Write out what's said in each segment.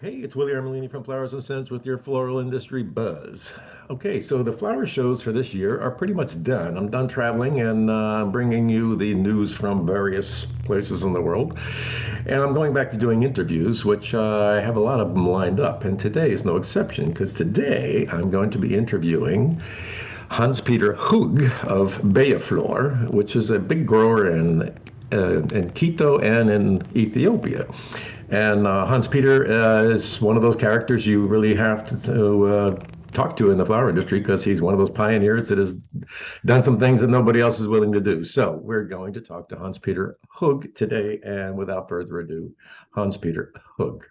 Hey, it's Willie Armelini from Flowers and Scents with your floral industry buzz. Okay, so the flower shows for this year are pretty much done. I'm done traveling and bringing you the news from various places in the world. And I'm going back to doing interviews, which I have a lot of them lined up. And today is no exception because today I'm going to be interviewing Hans-Peter Hug of bellaflor, which is a big grower in Quito and in Ethiopia. And Hans-Peter is one of those characters you really have to talk to in the flower industry because he's one of those pioneers that has done some things that nobody else is willing to do. So we're going to talk to Hans-Peter Hug today. And without further ado, Hans-Peter Hug.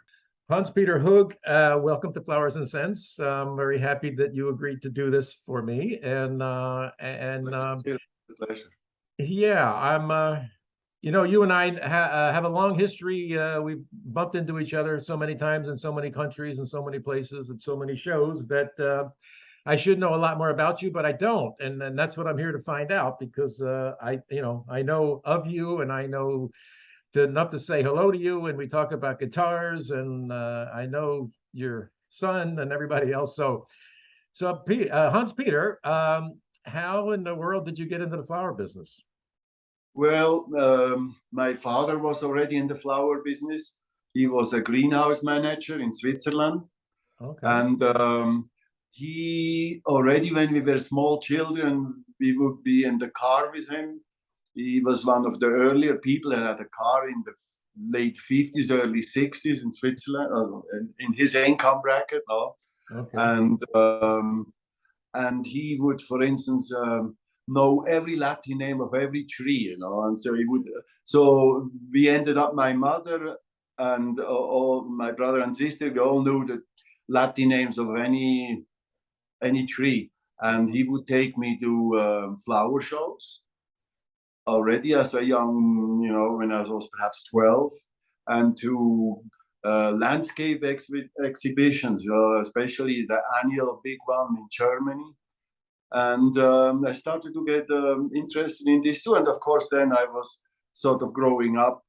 Hans-Peter Hug, welcome to Flowers and Scents. I'm very happy that you agreed to do this for me. It's a pleasure. Yeah, you and I have a long history. We've bumped into each other so many times in so many countries and so many places and so many shows that I should know a lot more about you, but I don't. And that's what I'm here to find out because I know of you and I know enough to say hello to you. And we talk about guitars and I know your son and everybody else. So Hans Peter, how in the world did you get into the flower business? Well, my father was already in the flower business. He was a greenhouse manager in Switzerland. Okay. And he already, when we were small children, we would be in the car with him. He was one of the earlier people that had a car in the late 50s, early 60s in Switzerland, in his income bracket. No? Okay. And he would, for instance, know every Latin name of every tree, and so he would. So we ended up, my mother and all my brother and sister, we all knew the Latin names of any tree, and he would take me to flower shows already as a young, when I was perhaps 12, and to landscape exhibitions, especially the annual big one in Germany. And I started to get interested in this too. And of course, then I was sort of growing up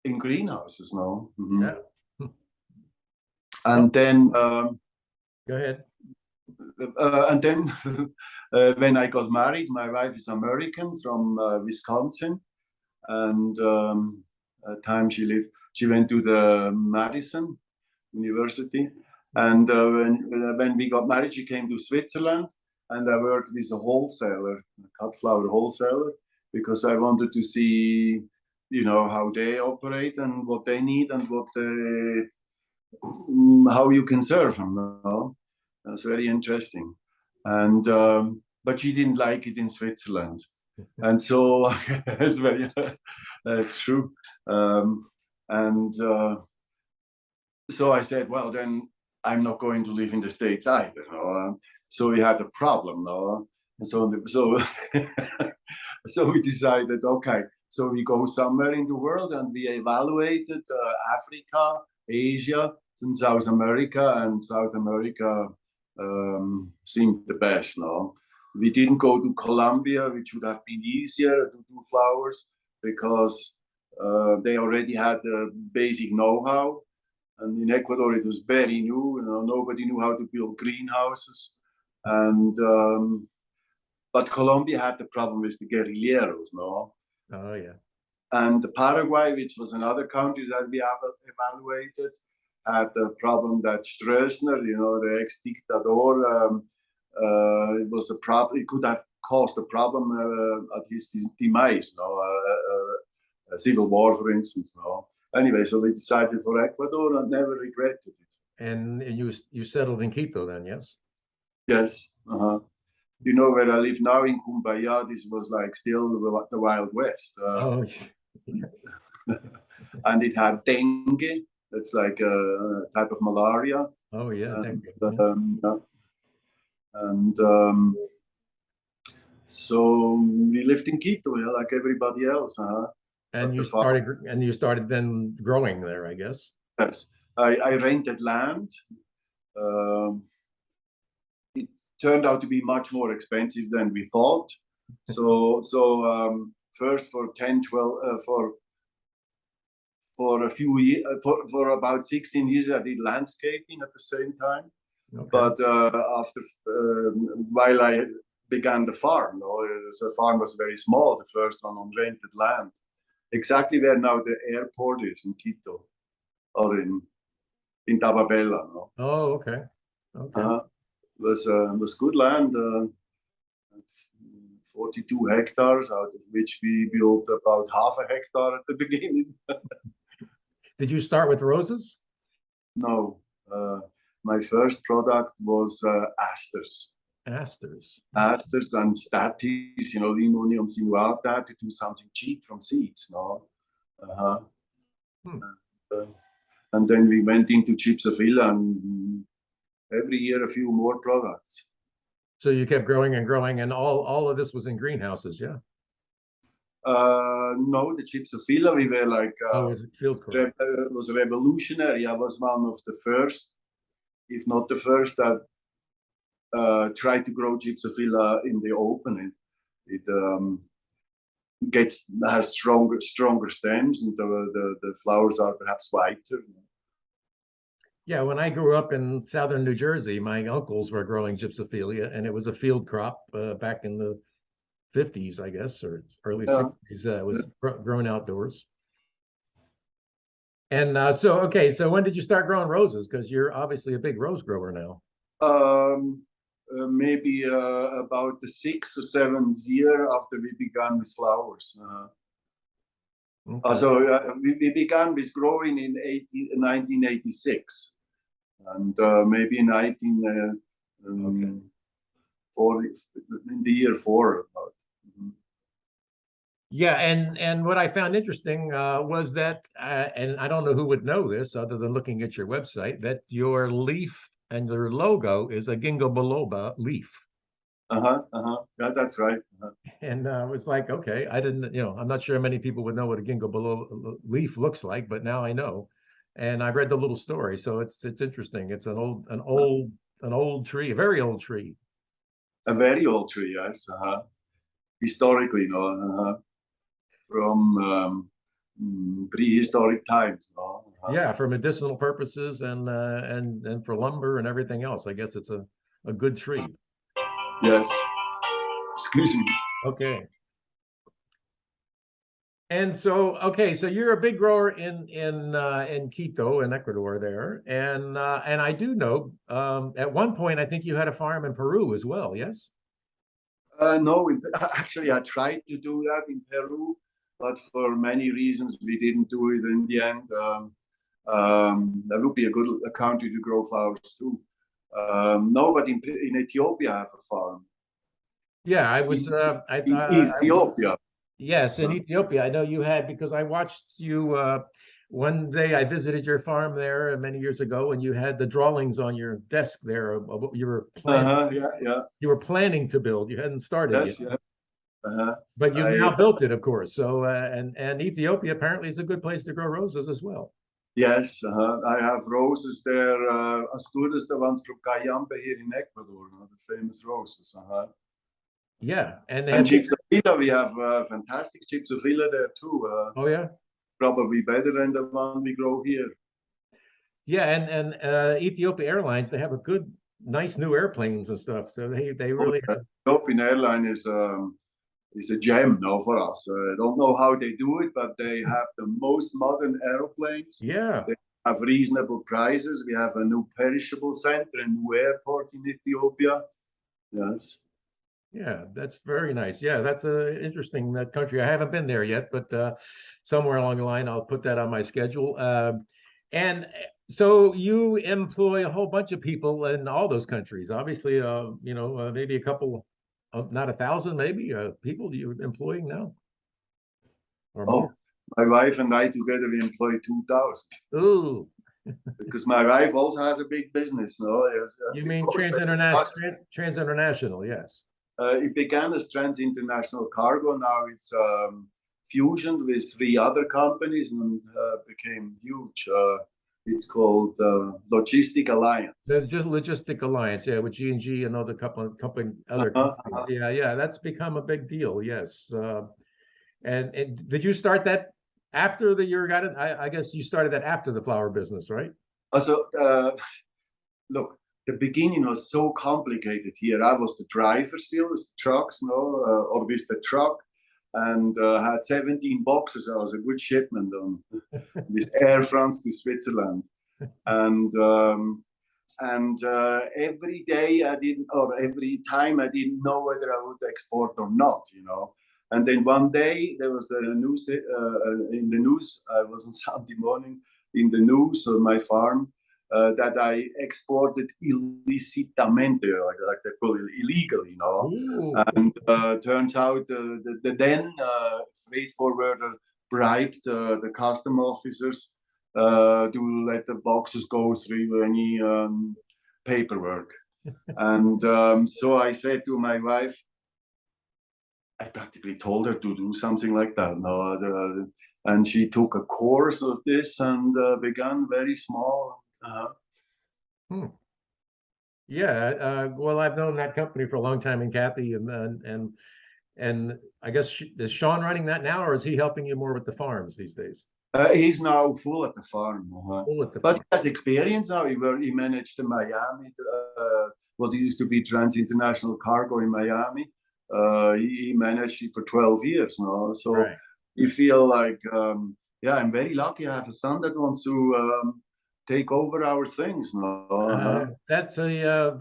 in greenhouses now. Mm-hmm. Yeah. And then Go ahead. And then when I got married, my wife is American from Wisconsin, and time she went to the Madison University, and when we got married, she came to Switzerland, and I worked with a wholesaler, a cut flower wholesaler, because I wanted to see, how they operate and what they need and how you can serve them. That's very interesting. And but she didn't like it in Switzerland, and so it's very that's true. And so I said, well, then I'm not going to live in the States either. So we had a problem, no? And so so we decided, okay, so we go somewhere in the world, and we evaluated Africa, Asia, and South America, and South America seemed the best. No, we didn't go to Colombia, which would have been easier to do flowers because they already had the basic know-how. And in Ecuador, it was very new. Nobody knew how to build greenhouses. And but Colombia had the problem with the guerrilleros, no? Oh yeah. And the Paraguay, which was another country that we evaluated, had the problem that Stroessner, the ex-dictator, it was a problem. It could have caused a problem at his demise, a civil war, for instance. No. Anyway, so we decided for Ecuador and never regretted it. And you settled in Quito then, yes? Yes. Uh-huh. Where I live now in Cumbaya, this was like still the Wild West. Oh. And it had dengue. It's like a type of malaria. Oh yeah. And so we lived in Quito, like everybody else. And you started then growing there, I guess. Yes, I rented land. It turned out to be much more expensive than we thought. So first for for a few years, for about 16 years, I did landscaping at the same time. Okay. But after, while I began the farm, the farm was very small, the first one on rented land, exactly where now the airport is in Quito, or in Tababella. No? Oh, okay. Okay. Was good land, 42 hectares, out of which we built about half a hectare at the beginning. Did you start with roses? No, my first product was asters. Asters. Asters and staties, Limonium sinuata, to do something cheap from seeds. No? Hmm. And then we went into gypsophila, and every year a few more products. So you kept growing and growing, and all of this was in greenhouses, yeah? No, the gypsophila, we were like, Oh, it was field crop. was revolutionary. I was one of the first, if not the first, that tried to grow gypsophila in the open. It has stronger stems, and the flowers are perhaps whiter. Yeah, when I grew up in southern New Jersey, my uncles were growing gypsophilia, and it was a field crop back in the 50s, I guess, or early 60s. It was grown outdoors. And so when did you start growing roses? Because you're obviously a big rose grower now. Maybe about the 6th or 7th year after we began with flowers. Okay. So we began with growing in 1986, and maybe in 1940, in the year 4 about. Yeah, and what I found interesting was that, and I don't know who would know this other than looking at your website, that your leaf and your logo is a ginkgo biloba leaf. Yeah, that's right. And I was like, okay, I didn't, I'm not sure many people would know what a ginkgo biloba leaf looks like, but now I know. And I read the little story, so it's interesting. It's an old tree, a very old tree. A very old tree, yes. Historically, from prehistoric times. Yeah, for medicinal purposes and for lumber and everything else. I guess it's a good tree. Yes. Excuse me. Okay. And so, okay, so you're a big grower in Quito in Ecuador there, and I do know at one point I think you had a farm in Peru as well. Yes. No, actually, I tried to do that in Peru, but for many reasons we didn't do it in the end. That would be a good country to grow flowers too. No, but in Ethiopia I have a farm. Yeah, I was. Ethiopia. Yes, in Ethiopia. I know you had, because I watched you one day. I visited your farm there many years ago, and you had the drawings on your desk there of what you were planning. Yeah. You were planning to build. You hadn't started Yes, yet. yeah. But you've now built it, of course. So and Ethiopia apparently is a good place to grow roses as well. Yes, I have roses there as good as the ones from Cayambe here in Ecuador, the famous roses. Yeah, and gypsophila, we have fantastic gypsophila there too. Oh yeah, probably better than the one we grow here. Yeah, and Ethiopia Airlines, they have a nice new airplanes and stuff. So they really have... Ethiopian Airline is a gem now for us. I don't know how they do it, but they have the most modern airplanes. Yeah. They have reasonable prices. We have a new perishable center, a new airport in Ethiopia. Yes. Yeah, that's very nice. Yeah, that's interesting, that country. I haven't been there yet, but somewhere along the line, I'll put that on my schedule. And so you employ a whole bunch of people in all those countries. Obviously, maybe a couple, not 1,000, maybe people you're employing now, or more. My wife and I together we employ 2,000. Ooh. Because my wife also has a big business. No, you mean trans-international? Yes. It began as Trans International Cargo. Now it's fusioned with 3 other companies and became huge. It's called Logistic Alliance. The Logistic Alliance, yeah, with G&G and other other companies. Yeah, that's become a big deal. Yes. And did you start that after the year got it, I guess you started that after the flower business, right? Also, look, the beginning was so complicated here. I was the driver still with the trucks, no, or with the truck, and had 17 boxes. I was a good shipment on with Air France to Switzerland, and every day I didn't, or every time I didn't know whether I would export or not, you know. And then one day there was a news in the news. I was on Sunday morning in the news on my farm that I exported illicitamente, like they call it, illegally, you know. Ooh. And turns out the then freight forwarder bribed the custom officers to let the boxes go through any paperwork. And so I said to my wife, I practically told her to do something like that. No, and she took a course of this and began very small. Hmm. Yeah, well, I've known that company for a long time, and Kathy, and I guess is Sean running that now, or is he helping you more with the farms these days? He's now full at the farm, Full at the but he farm. has experience now. He managed the Miami, what used to be Trans International Cargo in Miami. He managed it for 12 years now. So Right. you feel like, yeah, I'm very lucky. I have a son that wants to take over our things now. That's a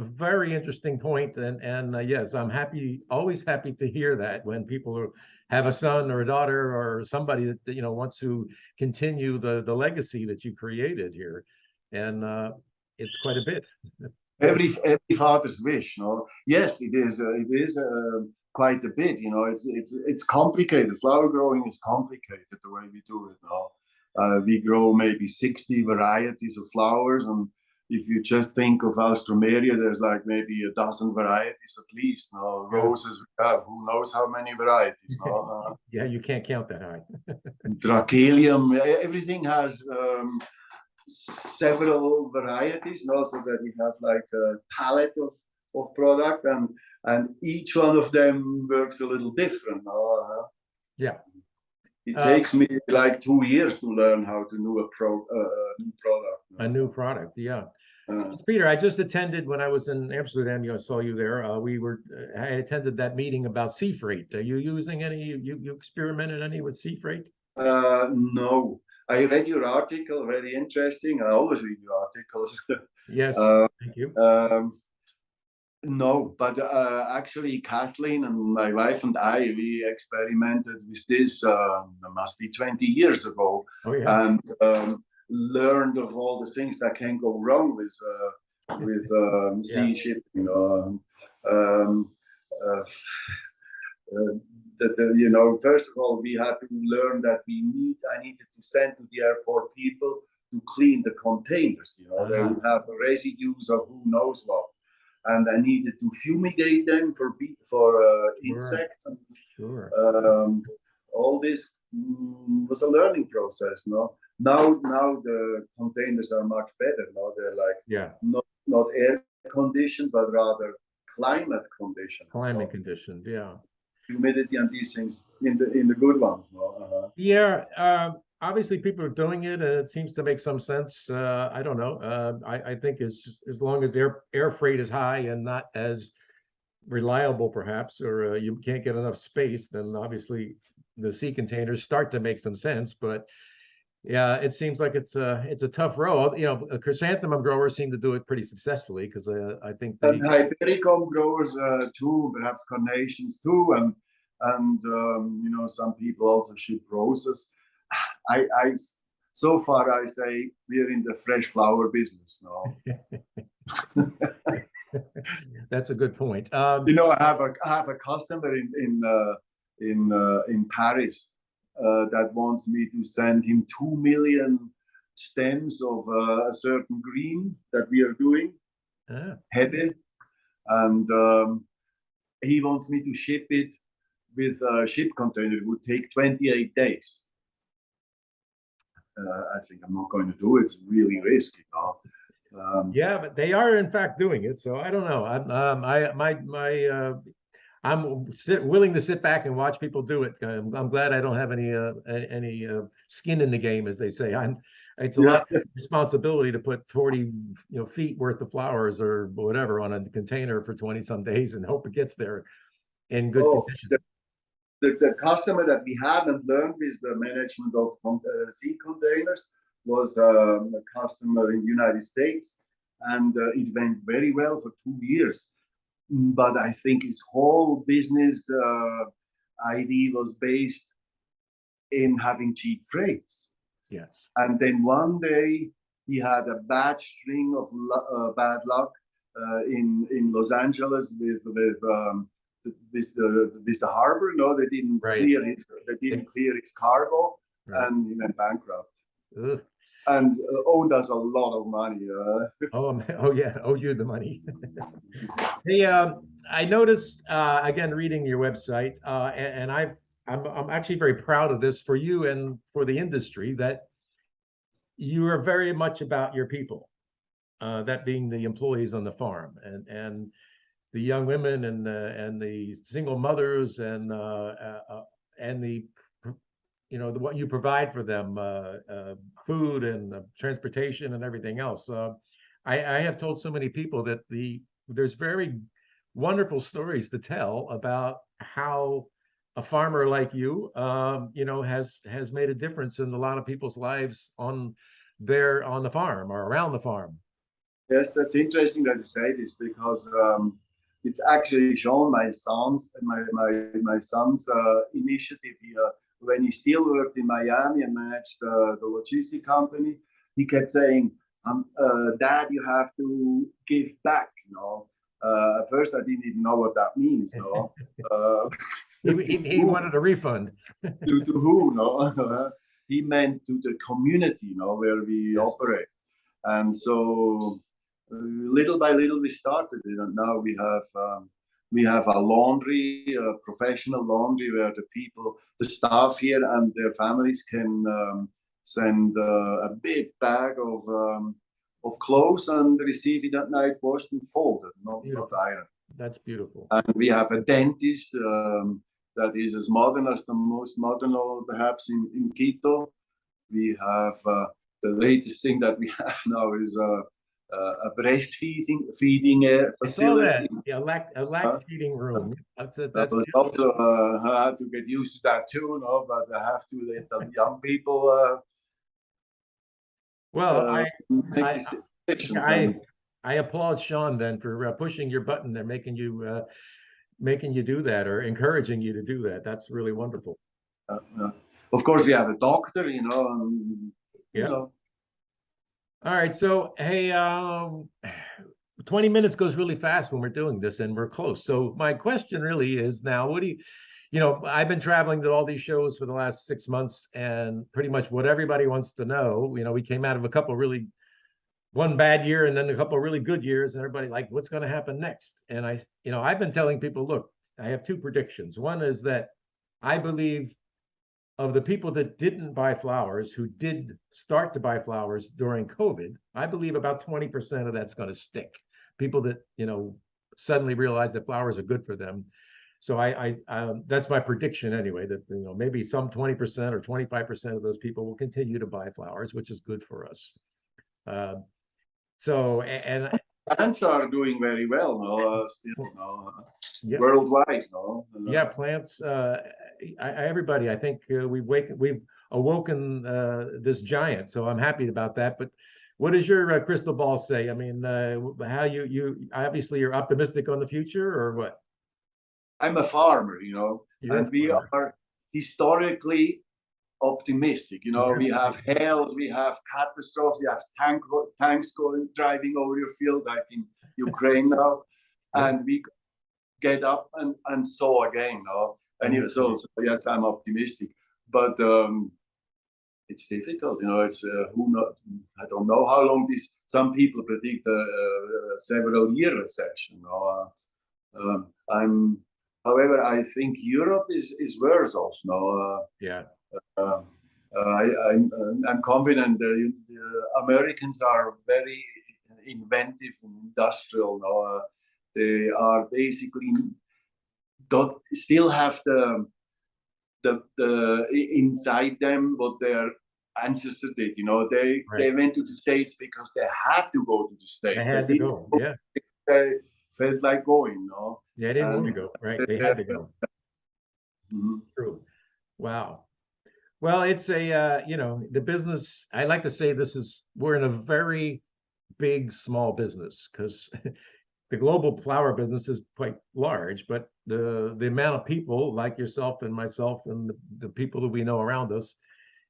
very interesting point, and yes, I'm happy, always happy to hear that when people have a son or a daughter or somebody that wants to continue the legacy that you created here, and it's quite a bit. Every father's wish, no? Yes, it is. It is quite a bit. You know, it's complicated. Flower growing is complicated the way we do it now. We grow maybe 60 varieties of flowers, and if you just think of Alstroemeria, there's like maybe a dozen varieties at least. No, roses, we have who knows how many varieties. No? Yeah, you can't count that high. Dracelium, everything has several varieties, and also that we have like a palette of product, and each one of them works a little different. Yeah. It takes me like 2 years to learn how to do new product. A new product, yeah. Peter, I just attended when I was in Amsterdam. I saw you there. I attended that meeting about sea freight. Are you using any? You experimented any with sea freight? No, I read your article. Very interesting. I always read your articles. Yes, thank you. No, but actually, Kathleen and my wife and I, we experimented with this. Must be 20 years ago, Oh yeah. and learned of all the things that can go wrong with sea Yeah. shipping. Um, uh, first of all, we had to learn that I needed to send to the airport people to clean the containers. They would have residues of who knows what, and I needed to fumigate them for insects. And, sure. all this was a learning process. No, now the containers are much better. Now they're like not air conditioned, but rather climate conditioned. Climate conditioned, yeah. Humidity and these things in the good ones. No? Yeah, obviously people are doing it, and it seems to make some sense. I don't know. I think as long as air freight is high and not as reliable, perhaps, or you can't get enough space, then obviously the sea containers start to make some sense. But yeah, it seems like it's a tough row. Chrysanthemum growers seem to do it pretty successfully because I think and Hypericum growers too, perhaps carnations too, and some people also ship roses. I so far I say we're in the fresh flower business now. That's a good point. I have a customer in Paris that wants me to send him 2 million stems of a certain green that we are doing, heavy, and he wants me to ship it with a ship container. It would take 28 days. I think I'm not going to do it. It's really risky. Yeah, but they are in fact doing it. So I don't know. willing to sit back and watch people do it. I'm glad I don't have any skin in the game, as they say. It's a lot Yeah. of responsibility to put 40 feet worth of flowers or whatever on a container for 20 some days and hope it gets there in good Oh, condition. the customer that we had and learned with the management of sea containers was a customer in the United States, and it went very well for 2 years. But I think his whole business idea was based in having cheap freights. Yes. And then one day he had a bad string of bad luck in Los Angeles with the harbor. No, they didn't Right. clear his cargo, Right. and he went bankrupt. Ugh. And owed us a lot of money. Oh yeah, owe you the money. Hey, I noticed again reading your website, and I'm actually very proud of this for you and for the industry, that you are very much about your people, that being the employees on the farm and the young women and the single mothers and the what you provide for them, food and transportation and everything else. I have told so many people that there's very wonderful stories to tell about how a farmer like you, has made a difference in a lot of people's lives on the farm or around the farm. Yes, that's interesting that you say this, because it's actually shown my son's initiative here. When he still worked in Miami and managed the logistic company, he kept saying, "Dad, you have to give back." At first I didn't even know what that means. He wanted a refund. To who? No, he meant to the community, where we operate. And so little by little we started it, and now we have a laundry, a professional laundry, where the staff here and their families can send a big bag of clothes and receive it at night, washed and folded, not ironed. That's beautiful. And we have a dentist that is as modern as the most modern, perhaps, in Quito. We have the latest thing that we have now is a breastfeeding facility. I saw that. Yeah, a lactating room. That's was also I had to get used to that too, but I have to let the young people make decisions. I applaud Sean then for pushing your button there, making you do that, or encouraging you to do that. That's really wonderful. Of course, we have a doctor, and, yeah. All right, so hey, 20 minutes goes really fast when we're doing this, and we're close. So my question really is now, what do I've been traveling to all these shows for the last 6 months, and pretty much what everybody wants to know, we came out of one bad year and then a couple of really good years, and everybody like, what's going to happen next? And I've been telling people, look, I have two predictions. One is that I believe of the people that didn't buy flowers, who did start to buy flowers during COVID, I believe about 20% of that's going to stick. People that, suddenly realize that flowers are good for them. So I that's my prediction anyway, that, maybe some 20% or 25% of those people will continue to buy flowers, which is good for us. Plants are doing very well, still, worldwide. Yeah, plants. Everybody, I think we've awoken this giant, so I'm happy about that. But what does your crystal ball say? I mean, how you obviously you're optimistic on the future, or what? I'm a farmer, and we are historically optimistic. We have hails, we have catastrophes, we have tanks driving over your field, like in Ukraine now, and we get up and sow again. And so yes, I'm optimistic, but it's difficult. It's who knows? I don't know how long this. Some people predict a several-year recession. However, I think Europe is worse off now. I'm confident the Americans are very inventive and industrial. They are basically still have the inside them what their ancestors did. You know, they Right. went to the States because they had to go to the They States. had to go. Yeah. They felt like going. No, Yeah, they didn't want to and go. Right. They had to go. mhm. True. Wow. Well, it's a the business. I like to say we're in a very big small business because the global flower business is quite large, but the amount of people like yourself and myself and the people that we know around us,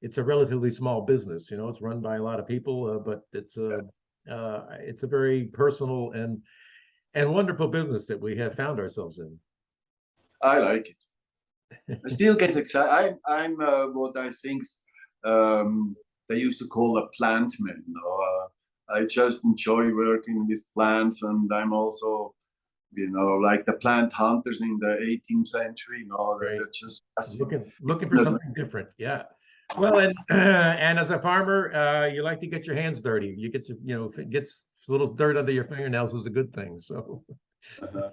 it's a relatively small business. It's run by a lot of people, but it's a very personal and wonderful business that we have found ourselves in. I like it. I still get excited. I'm what I think they used to call a plant man. I just enjoy working with plants, and I'm also, like the plant hunters in the 18th century. Right. They're just Looking for something different. Yeah. Well, and as a farmer, you like to get your hands dirty. You get gets a little dirt under your fingernails is a good thing. So, uh,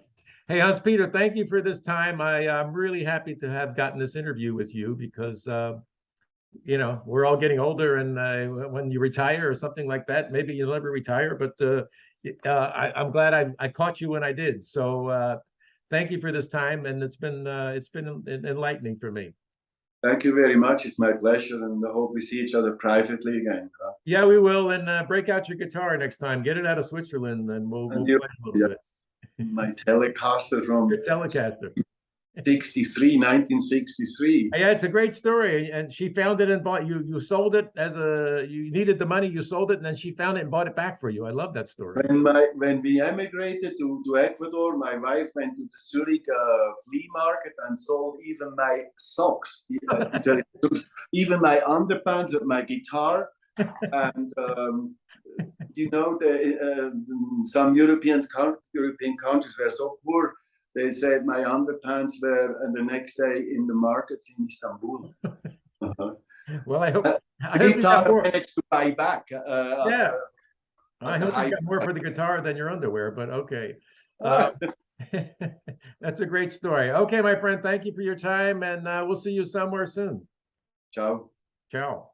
hey, Hans Peter, thank you for this time. I'm really happy to have gotten this interview with you because we're all getting older, and when you retire or something like that, maybe you'll never retire. But I'm glad I caught you when I did. So thank you for this time, and it's been enlightening for me. thank you very much. It's my pleasure, and I hope we see each other privately again. Yeah, we will. And break out your guitar next time. Get it out of Switzerland, and we'll And play a little yeah, bit. my Telecaster Your from Telecaster. 1963. Yeah, it's a great story. And she found it and bought you. You sold it you needed the money. You sold it, and then she found it and bought it back for you. I love that story. When we emigrated to Ecuador, my wife went to the Zurich flea market and sold even my socks, even my underpants, my guitar, and some European countries were so poor. They said my underpants were the next day in the markets in Istanbul. Well, I hope you got Guitar more. managed to buy back. Yeah, I At the hope you high got more for the guitar than your underwear, but okay. Uh, that's a great story. Okay, my friend, thank you for your time, and we'll see you somewhere soon. Ciao. Ciao.